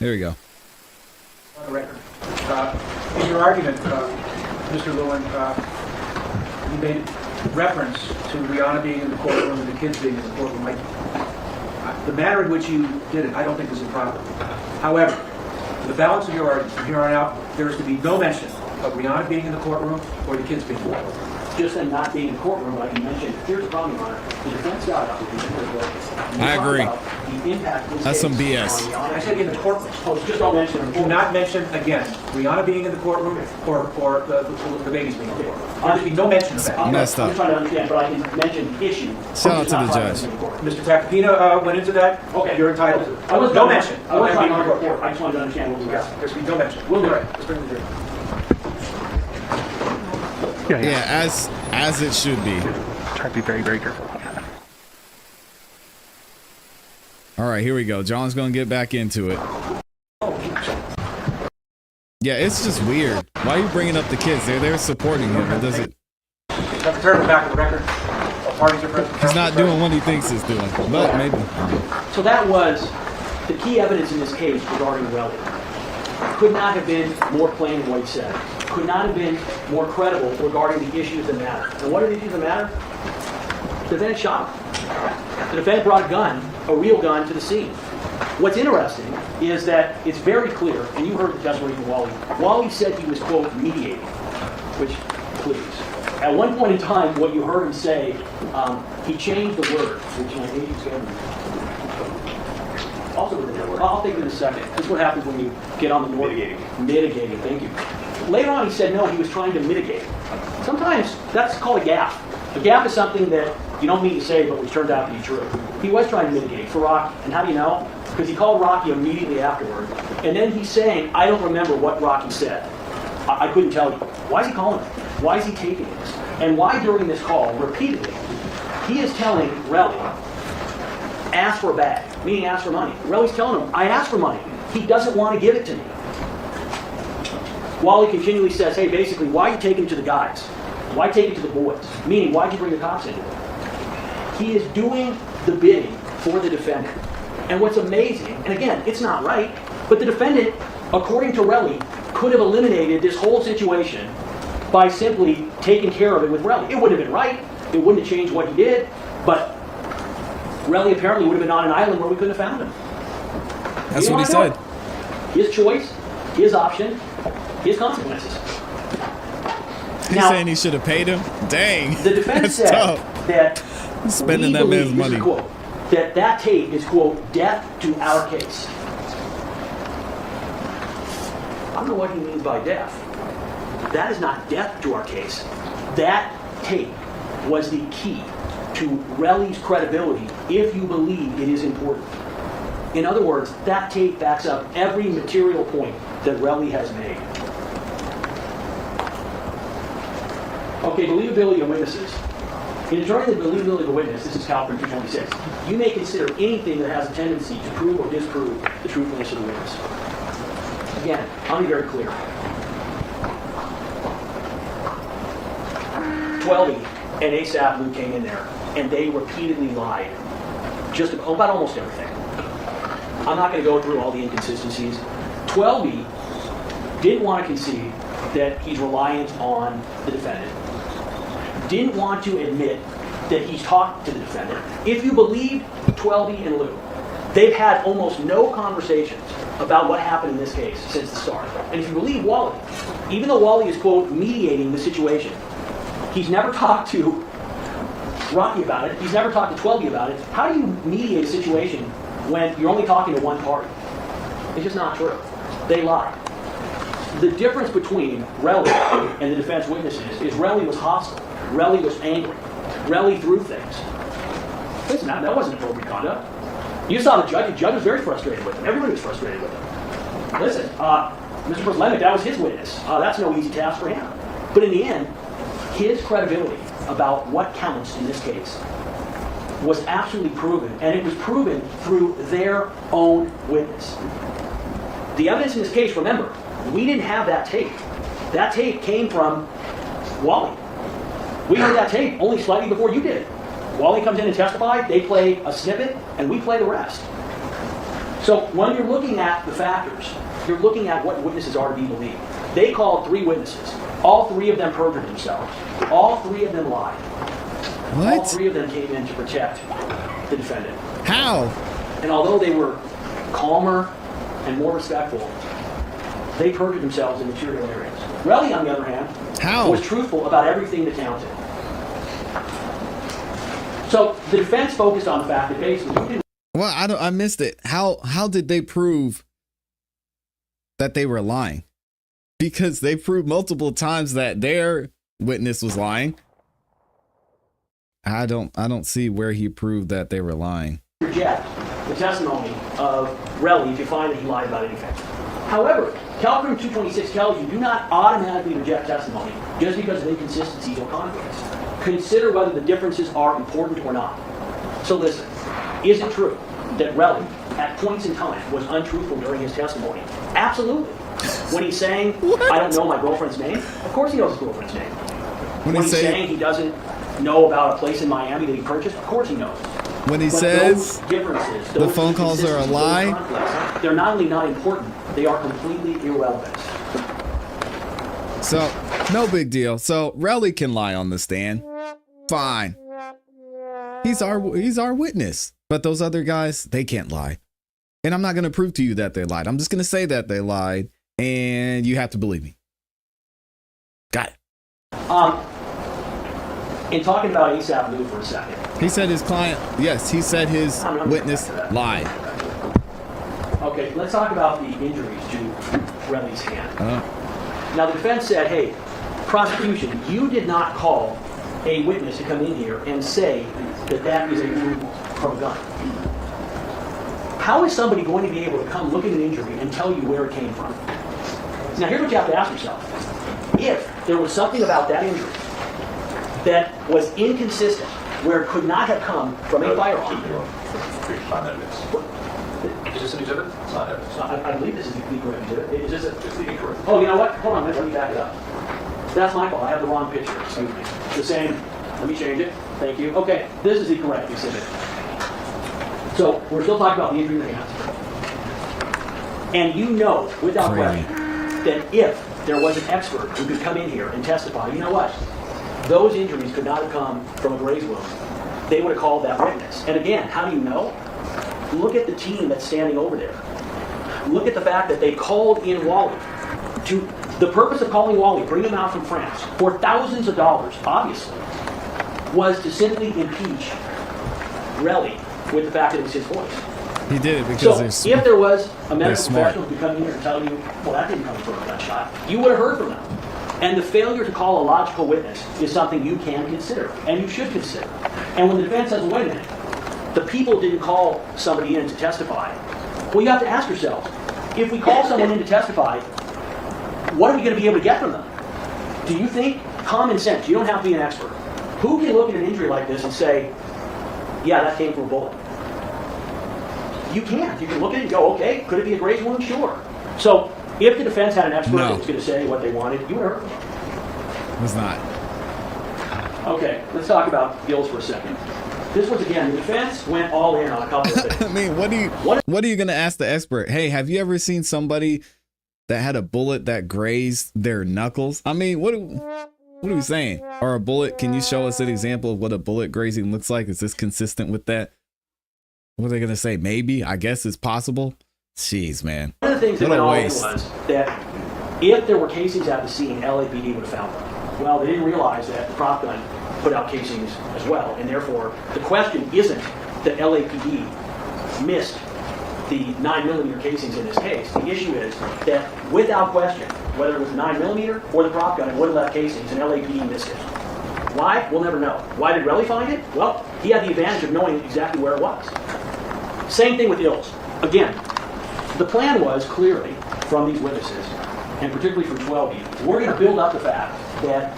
Here we go. On the record. In your argument, Mr. Lewin, you made reference to Rihanna being in the courtroom and the kids being in the courtroom. The manner in which you did it, I don't think is improper. However, for the balance of your argument, from here on out, there is to be no mention of Rihanna being in the courtroom or the kids being in the courtroom. Just them not being in the courtroom, like you mentioned, here's the problem, Your Honor. The defense got up. I agree. The impact That's some BS. I said in the courtroom. Oh, just don't mention it. Do not mention, again, Rihanna being in the courtroom or the babies being in the courtroom. There should be no mention of that. Messed up. I'm trying to understand, but I can mention issue. Shout out to the judge. Mr. Tacopina went into that. Okay. You're entitled to. I was No mention. I was trying to Being in the report. I just wanted to understand what was Yes, happening. there should be no mention. We'll do All it. right, let's bring the jury. Yeah, as it should be. Try to be very, very careful. All right, here we go. John's gonna get back into it. Yeah, it's just weird. Why are you bringing up the kids? They're supporting him. It doesn't. Have to turn the back of the record. All parties are present. He's not doing what he thinks he's doing. But maybe. So that was the key evidence in this case regarding Relli. Could not have been more plain in what he said. Could not have been more credible regarding the issues that matter. And what are the issues that matter? The defendant shot him. The defendant brought a gun, a real gun, to the scene. What's interesting is that it's very clear, and you heard the testimony from Wally. Wally said he was, quote, mediating, which, please. At one point in time, what you heard him say, he changed the word, which I think he's going to also, I'll take it in a second. This is what happens when you get on the north. Mitigating, thank you. Later on, he said, no, he was trying to mitigate. Sometimes that's called a gaffe. A gaffe is something that you don't mean to say, but which turned out to be true. He was trying to mitigate for Rocky. And how do you know? Because he called Rocky immediately afterward. And then he's saying, I don't remember what Rocky said. I couldn't tell you. Why is he calling him? Why is he taping this? And why during this call, repeatedly, he is telling Relli, ask for a bag, meaning ask for money. Relli's telling him, I asked for money. He doesn't want to give it to me. Wally continually says, hey, basically, why you take him to the guys? Why take him to the boys? Meaning, why'd you bring the cops into it? He is doing the bidding for the defendant. And what's amazing, and again, it's not right, but the defendant, according to Relli, could have eliminated this whole situation by simply taking care of it with Relli. It wouldn't have been right. It wouldn't have changed what he did. But Relli apparently would have been on an island where we couldn't have found him. That's what he said. His choice, his option, his consequences. He's saying he should have paid him? Dang. The defense That's said tough. that Spending we that man's believe, this is money. a quote, that tape is, quote, death to our case. I don't know what he means by death. That is not death to our case. That tape was the key to Relli's credibility if you believe it is important. In other words, that tape backs up every material point that Relli has made. Okay, believability of witnesses. In determining the believability of a witness, this is California 226, you may consider anything that has a tendency to prove or disprove the truthfulness of the witness. Again, I'll be very clear. 12 and ASAP Lou came in there, and they repeatedly lied just about almost everything. I'm not going to go through all the inconsistencies. 12 didn't want to concede that he's reliant on the defendant. Didn't want to admit that he's talked to the defendant. If you believe 12 and Lou, they've had almost no conversations about what happened in this case since the start. And if you believe Wally, even though Wally is, quote, mediating the situation, he's never talked to Rocky about it. He's never talked to 12 about it. How do you mediate a situation when you're only talking to one party? It's just not true. They lied. The difference between Relli and the defense witnesses is Relli was hostile. Relli was angry. Relli threw things. Listen, that wasn't appropriate conduct. You saw the judge. The judge was very frustrated with him. Everybody was frustrated with him. Listen, Mr. Prosecutor, that was his witness. That's no easy task for him. But in the end, his credibility about what counts in this case was absolutely proven, and it was proven through their own witness. The evidence in this case, remember, we didn't have that tape. That tape came from Wally. We heard that tape only slightly before you did. Wally comes in and testifies, they play a snippet, and we play the rest. So when you're looking at the factors, you're looking at what witnesses are to be believed. They called 3 witnesses. All 3 of them perjured themselves. All 3 of them lied. What? All 3 of them came in to protect the defendant. How? And although they were calmer and more respectful, they perjured themselves in material areas. Relli, on the other hand, How? was truthful about everything that counted. So the defense focused on the fact that basically you didn't. Well, I missed it. How did they prove that they were lying? Because they proved multiple times that their witness was lying. I don't see where he proved that they were lying. Reject the testimony of Relli if you find that he lied about anything. However, Courtroom 226 tells you do not automatically reject testimony just because of inconsistencies or conflicts. Consider whether the differences are important or not. So listen, is it true that Relli, at points in time, was untruthful during his testimony? Absolutely. When he's saying, I don't know my girlfriend's name, of course he knows his girlfriend's name. When he's saying he doesn't know about a place in Miami that he purchased, of course he knows. When he But says those differences, the those phone calls are a inconsistencies, lie, those conflicts, they're not only not important, they are completely irrelevant. so no big deal. So Relli can lie on the stand. Fine. He's our witness. But those other guys, they can't lie. And I'm not going to prove to you that they lied. I'm just going to say that they lied, and you have to believe me. Got it. In talking about ASAP Lou for a second. He said his client, yes, he said his witness lied. Okay, let's talk about the injuries to Relli's hand. Now the defense said, hey, prosecution, you did not call a witness to come in here and say that that is a wound from a gun. How is somebody going to be able to come look at an injury and tell you where it came from? Now here's what you have to ask yourself. If there was something about that injury that was inconsistent, where it could not have come from a firearm. Is this an exhibit? It's not evidence. I believe this is the correct exhibit. Is this it? It's the incorrect. Oh, you know what? Hold on, let me back it up. That's my fault. I have the wrong picture. Excuse me. The same. Let me change it. Thank you. Okay, this is the correct exhibit. So we're still talking about the injury in the hands. And you know, without question, that if there was an expert who could come in here and testify, you know what? Those injuries could not have come from a graze wound. They would have called that witness. And again, how do you know? Look at the team that's standing over there. Look at the fact that they called in Wally. The purpose of calling Wally, bring him out from France, for thousands of dollars, obviously, was to simply impeach Relli with the fact that it was his voice. He did it because So if there was a medical smart. professional who could come in here and tell you, well, that didn't come from a gunshot, you would have heard from them. And the failure to call a logical witness is something you can consider, and you should consider. And when the defense says, wait a minute, the people didn't call somebody in to testify, well, you have to ask yourself, if we call someone in to testify, what are we going to be able to get from them? Do you think, common sense, you don't have to be an expert, who can look at an injury like this and say, yeah, that came from a bullet? You can't. You can look at it and go, okay, could it be a graze wound? Sure. So if the defense had an expert that was going to say what they wanted, you would have heard from them. It was not. Okay, let's talk about Gills for a second. This was, again, the defense went all in on a couple of things. I mean, what are you going to ask the expert? Hey, have you ever seen somebody that had a bullet that grazed their knuckles? I mean, what are we saying? Or a bullet, can you show us an example of what a bullet grazing looks like? Is this consistent with that? What are they going to say? Maybe? I guess it's possible? Jeez, man. One of the things that What went a all in waste. was that if there were casings at the scene, LAPD would have found them. Well, they didn't realize that the prop gun put out casings as well, and therefore the question isn't that LAPD missed the 9mm casings in this case. The issue is that without question, whether it was 9mm or the prop gun, it would have left casings, and LAPD missed it. Why? We'll never know. Why did Relli find it? Well, he had the advantage of knowing exactly where it was. Same thing with Ills. Again, the plan was clearly from these witnesses, and particularly from 12 we're going to build up the fact that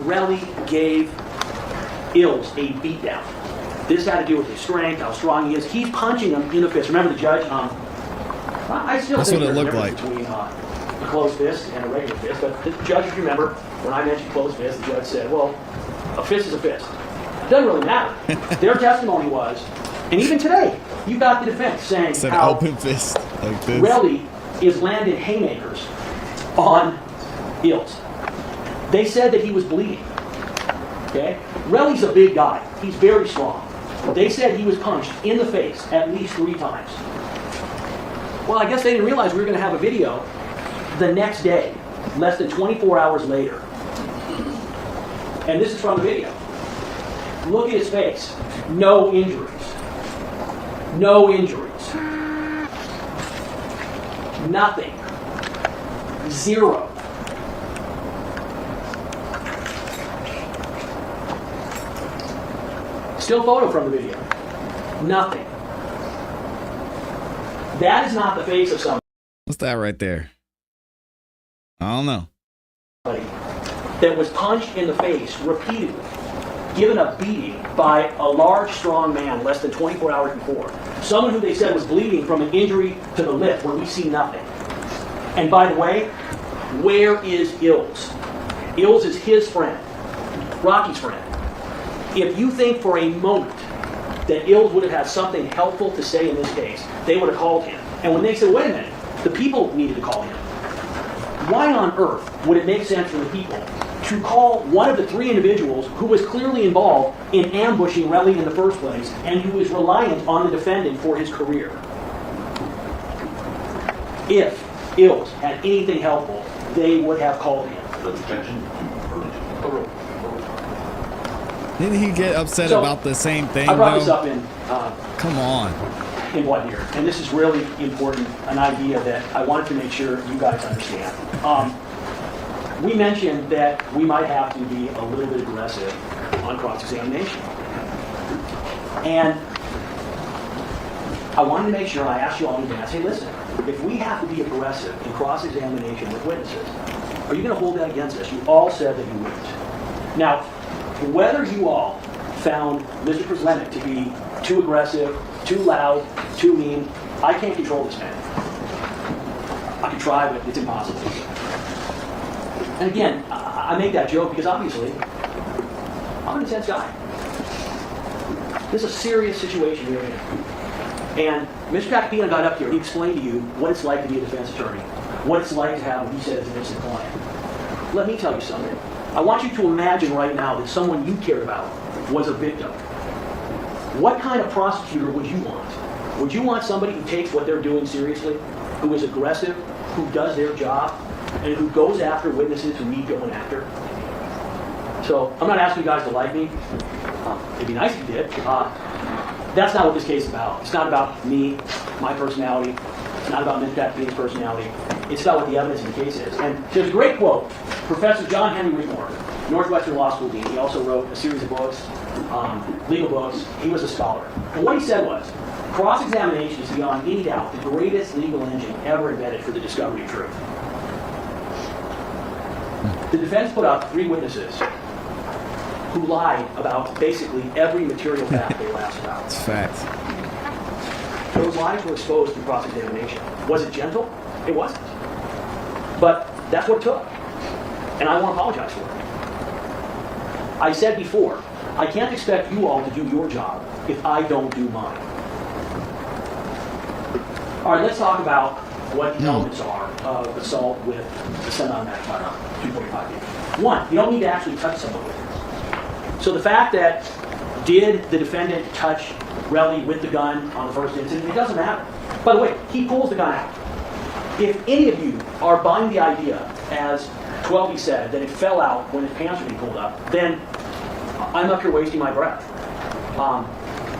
Relli gave Ills a beatdown. This had to do with his strength, how strong he is. He's punching him in the fist. Remember the judge? I still That's think what it there's a looked difference between a closed fist and a regular fist. But the judge, if you remember, when I mentioned closed fist, the judge said, well, a fist is a fist. It doesn't really matter. Their testimony was And even today, you got the defense saying It's an how open fist like this. Relli is landed haymakers on Ills. They said that he was bleeding. Okay? Relli's a big guy. He's very strong. They said he was punched in the face at least 3 times. Well, I guess they didn't realize we were going to have a video the next day, less than 24 hours later. And this is from the video. Look at his face. No injuries. No injuries. Nothing. 0. Still photo from the video. Nothing. That is not the face of somebody What's that right there? I don't know. that was punched in the face repeatedly, given a beating by a large, strong man less than 24 hours before. Someone who they said was bleeding from an injury to the lip when we see nothing. And by the way, where is Ills? Ills is his friend, Rocky's friend. If you think for a moment that Ills would have had something helpful to say in this case, they would have called him. And when they said, wait a minute, the people needed to call him. Why on earth would it make sense for the people to call one of the 3 individuals who was clearly involved in ambushing Relli in the first place and who was reliant on the defendant for his career? If Ills had anything helpful, they would have called him. Didn't he get upset So, about the same thing, I brought though? this up in Come on. in one year, and this is really important, an idea that I wanted to make sure you guys understand. We mentioned that we might have to be a little bit aggressive on cross-examination. And I wanted to make sure I asked you all in advance, hey listen, if we have to be aggressive in cross-examination with witnesses, are you going to hold that against us? You all said that you wouldn't. Now, whether you all found Mr. Preslenik to be too aggressive, too loud, too mean, I can't control this man. I can try, but it's impossible. And again, I make that joke because obviously, I'm an intense guy. This is a serious situation we're in. And Mr. Capapina got up here, he explained to you what it's like to be a defense attorney, what it's like to have what he said is an innocent client. Let me tell you something. I want you to imagine right now that someone you cared about was a victim. What kind of prosecutor would you want? Would you want somebody who takes what they're doing seriously, who is aggressive, who does their job, and who goes after witnesses who need going after? So I'm not asking you guys to like me. It'd be nice if you did. That's not what this case is about. It's not about me, my personality. It's not about Mr. Capapina's personality. It's about what the evidence in the case is. And there's a great quote. Professor John Henry Whitmore, Northwestern Law School dean, he also wrote a series of books, legal books. He was a scholar. And what he said was, cross-examination is beyond any doubt the greatest legal engine ever invented for the discovery of truth. The defense put up 3 witnesses who lied about basically every material fact they were asked about. It's facts. Those lies were exposed through cross-examination. Was it gentle? It wasn't. But that's what it took. And I want to apologize for it. I said before, I can't expect you all to do your job if I don't do mine. All right, let's talk about what the elements are of assault with a semi-automatic firearm, 245. 1, you don't need to actually touch someone with it. So the fact that did the defendant touch Relli with the gun on the first incident, it doesn't matter. By the way, he pulls the gun out. If any of you are buying the idea, as 12E said, that it fell out when his pants were being pulled up, then I'm up here wasting my breath.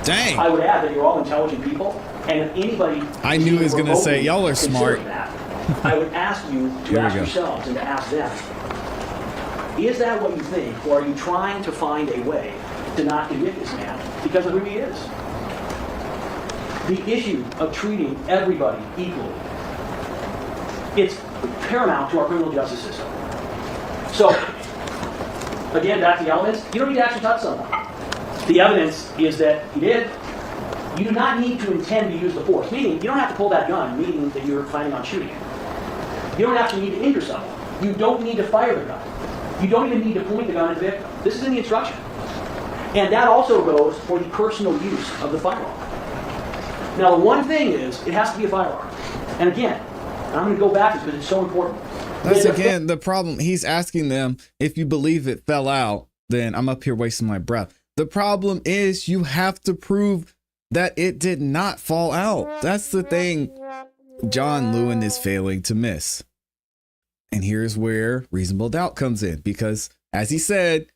Dang. I would add that you're all intelligent people, and if anybody... I knew he was going to say, y'all are smart. That, I would ask you to Here we ask go. yourselves and to ask them, is that what you think, or are you trying to find a way to not convict this man because of who he is? The issue of treating everybody equally, it's paramount to our criminal justice system. So, again, back to the elements, you don't need to actually touch someone. The evidence is that he did. You do not need to intend to use the force, meaning you don't have to pull that gun, meaning that you're planning on shooting it. You don't actually need to injure someone. You don't need to fire the gun. You don't even need to point the gun at the victim. This is in the instruction. And that also goes for the personal use of the firearm. Now, the one thing is, it has to be a firearm. And again, I'm going to go back to this because it's so important. That's again the problem. He's asking them, if you believe it fell out, then I'm up here wasting my breath. The problem is you have to prove that it did not fall out. That's the thing John Lewin is failing to miss. And here's where reasonable doubt comes in, because as he said,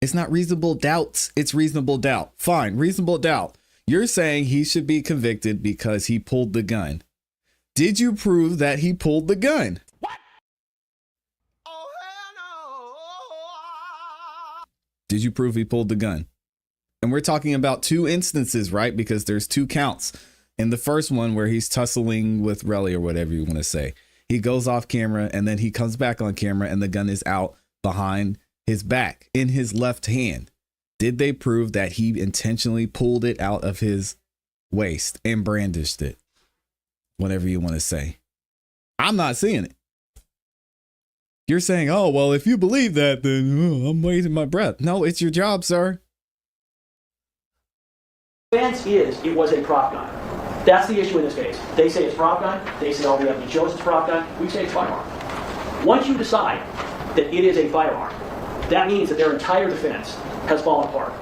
it's not reasonable doubts, it's reasonable doubt. Fine, reasonable doubt. You're saying he should be convicted because he pulled the gun. Did you prove that he pulled the gun? What? Oh, hell no. Did you prove he pulled the gun? And we're talking about 2 instances, right? Because there's 2 counts. In the first one where he's tussling with Relli or whatever you want to say, he goes off camera and then he comes back on camera and the gun is out behind his back in his left hand. Did they prove that he intentionally pulled it out of his waist and brandished it? Whatever you want to say. I'm not seeing it. You're saying, oh, well, if you believe that, then I'm wasting my breath. No, it's your job, sir. Defense is, it was a prop gun. That's the issue in this case. They say it's prop gun. They say all the evidence shows it's prop gun. We say it's firearm. Once you decide that it is a firearm, that means that their entire defense has fallen apart.